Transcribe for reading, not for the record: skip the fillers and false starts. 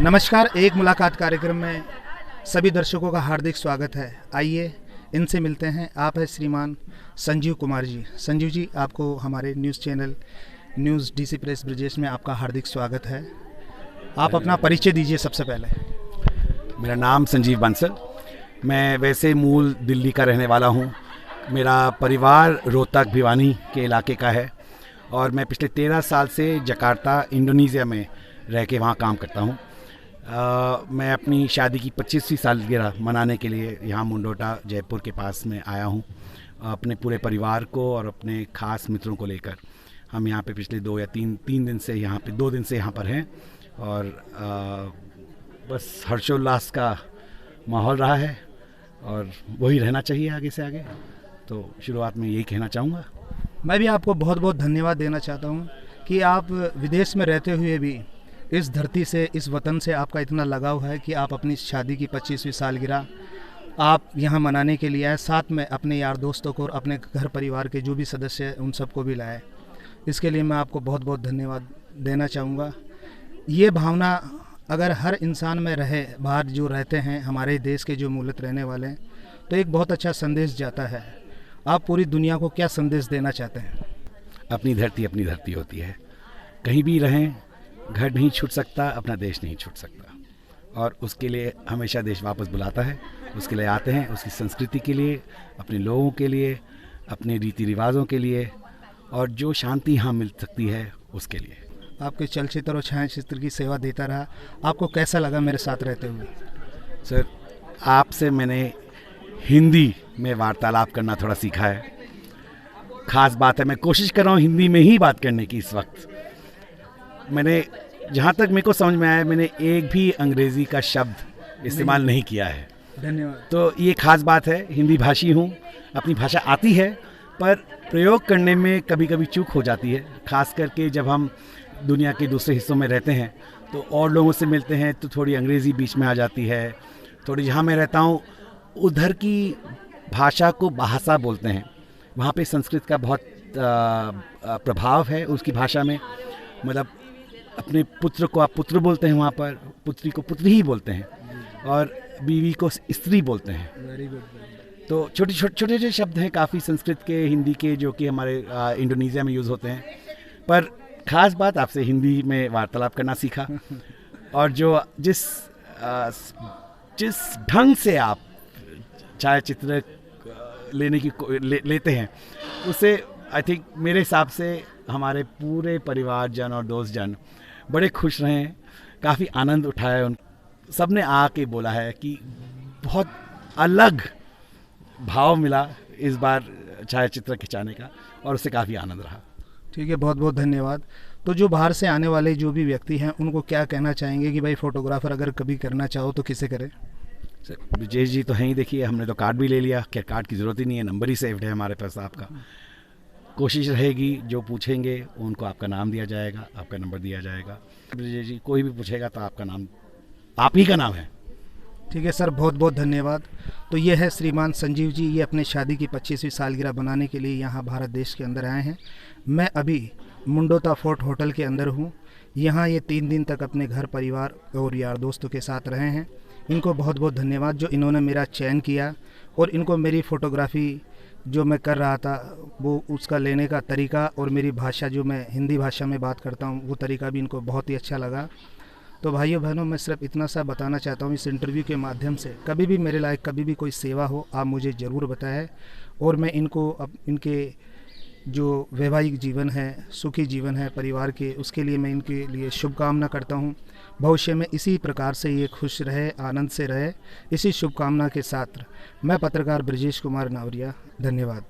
नमस्कार। एक मुलाकात कार्यक्रम में सभी दर्शकों का हार्दिक स्वागत है। आइए इनसे मिलते हैं। आप है श्रीमान संजीव कुमार जी। संजीव जी, आपको हमारे news channel news DC press Brijesh में आपका हार्दिक स्वागत है। आप अपना परिचय दीजिए सबसे पहले। मेरा नाम संजीव बंसल। मैं वैसे मूल दिल्ली का रहने वाला हूँ। मेरा परिवार रोहतक भिवानी के इलाके का है और मैं पिछले 13 साल से जकार्ता इंडोनेशिया में रह के वहाँ काम करता हूँ। मैं अपनी शादी की 25वीं सालगिरह मनाने के लिए यहाँ मुंडोटा जयपुर के पास में आया हूँ। अपने पूरे परिवार को और अपने ख़ास मित्रों को लेकर हम यहाँ पे पिछले 2 या 3 दिन से यहाँ पे 2 दिन से यहाँ पर हैं और बस हर्षोल्लास का माहौल रहा है और वही रहना चाहिए आगे से आगे। तो शुरुआत में यही कहना चाहूँगा। मैं भी आपको बहुत बहुत धन्यवाद देना चाहता हूँ कि आप विदेश में रहते हुए भी इस धरती से, इस वतन से आपका इतना लगाव है कि आप अपनी शादी की 25वीं सालगिरह आप यहाँ मनाने के लिए आए। साथ में अपने यार दोस्तों को और अपने घर परिवार के जो भी सदस्य हैं उन सबको भी लाए। इसके लिए मैं आपको बहुत बहुत धन्यवाद देना चाहूँगा। ये भावना अगर हर इंसान में रहे, बाहर जो रहते हैं हमारे देश के जो मूलत रहने वाले हैं, तो एक बहुत अच्छा संदेश जाता है। आप पूरी दुनिया को क्या संदेश देना चाहते हैं? अपनी धरती होती है। कहीं भी रहें, घर नहीं छूट सकता, अपना देश नहीं छूट सकता और उसके लिए हमेशा देश वापस बुलाता है। उसके लिए आते हैं, उसकी संस्कृति के लिए, अपने लोगों के लिए, अपने रीति रिवाजों के लिए और जो शांति यहाँ मिल सकती है उसके लिए। आपके चलचित्र और छायाचित्र की सेवा देता रहा। आपको कैसा लगा मेरे साथ रहते हुए? सर, आपसे मैंने हिंदी में वार्तालाप करना थोड़ा सीखा है। ख़ास बात है, मैं कोशिश कर रहा हूँ हिंदी में ही बात करने की। इस वक्त मैंने, जहाँ तक मेरे को समझ में आया, मैंने एक भी अंग्रेज़ी का शब्द इस्तेमाल नहीं किया है। धन्यवाद। तो ये ख़ास बात है। हिंदी भाषी हूँ, अपनी भाषा आती है, पर प्रयोग करने में कभी कभी चूक हो जाती है। ख़ास करके जब हम दुनिया के दूसरे हिस्सों में रहते हैं तो और लोगों से मिलते हैं तो थोड़ी अंग्रेज़ी बीच में आ जाती है। थोड़ी, जहाँ मैं रहता हूँ उधर की भाषा को भाषा बोलते हैं। वहाँ पे संस्कृत का बहुत प्रभाव है उसकी भाषा में। मतलब अपने पुत्र को आप पुत्र बोलते हैं, वहाँ पर पुत्री को पुत्री ही बोलते हैं और बीवी को स्त्री बोलते हैं। Very good. तो छोटे शब्द हैं काफ़ी संस्कृत के, हिंदी के, जो कि हमारे इंडोनेशिया में यूज़ होते हैं। पर ख़ास बात, आपसे हिंदी में वार्तालाप करना सीखा और जो जिस ढंग से आप छायाचित्र लेते हैं उससे आई थिंक, मेरे हिसाब से हमारे पूरे परिवारजन और दोस्तजन बड़े खुश रहे हैं, काफ़ी आनंद उठाया। सब ने आके बोला है कि बहुत अलग भाव मिला इस बार छायाचित्र खिंचाने का और उससे काफ़ी आनंद रहा। ठीक है, बहुत बहुत धन्यवाद। तो जो बाहर से आने वाले जो भी व्यक्ति हैं उनको क्या कहना चाहेंगे कि भाई फ़ोटोग्राफ़र अगर कभी करना चाहो तो किसे करें? सर, ब्रिजेश जी तो हैं ही। देखिए, हमने तो कार्ड भी ले लिया। क्या, कार्ड की ज़रूरत ही नहीं है, नंबर ही सेव्ड है हमारे पास आपका। कोशिश रहेगी जो पूछेंगे उनको आपका नाम दिया जाएगा, आपका नंबर दिया जाएगा। ब्रिजेश जी, कोई भी पूछेगा तो आपका नाम, आप ही का नाम है। ठीक है सर, बहुत बहुत धन्यवाद। तो ये है श्रीमान संजीव जी। ये अपने शादी की 25वीं सालगिरह बनाने के लिए यहाँ भारत देश के अंदर आए हैं। मैं अभी मुंडोता फोर्ट होटल के अंदर हूँ। यहाँ ये 3 दिन तक अपने घर परिवार और यार दोस्तों के साथ रहे हैं। इनको बहुत बहुत धन्यवाद जो इन्होंने मेरा चयन किया और इनको मेरी फ़ोटोग्राफ़ी जो मैं कर रहा था वो उसका लेने का तरीका और मेरी भाषा, जो मैं हिंदी भाषा में बात करता हूँ, वो तरीका भी इनको बहुत ही अच्छा लगा। तो भाइयों बहनों, मैं सिर्फ इतना सा बताना चाहता हूँ इस इंटरव्यू के माध्यम से, कभी भी मेरे लायक कभी भी कोई सेवा हो आप मुझे ज़रूर बताएं और मैं इनको इनके जो वैवाहिक जीवन है, सुखी जीवन है परिवार के, उसके लिए मैं इनके लिए शुभकामना करता हूँ। भविष्य में इसी प्रकार से ये खुश रहे, आनंद से रहे, इसी शुभकामना के साथ मैं पत्रकार ब्रिजेश कुमार नावरिया। धन्यवाद।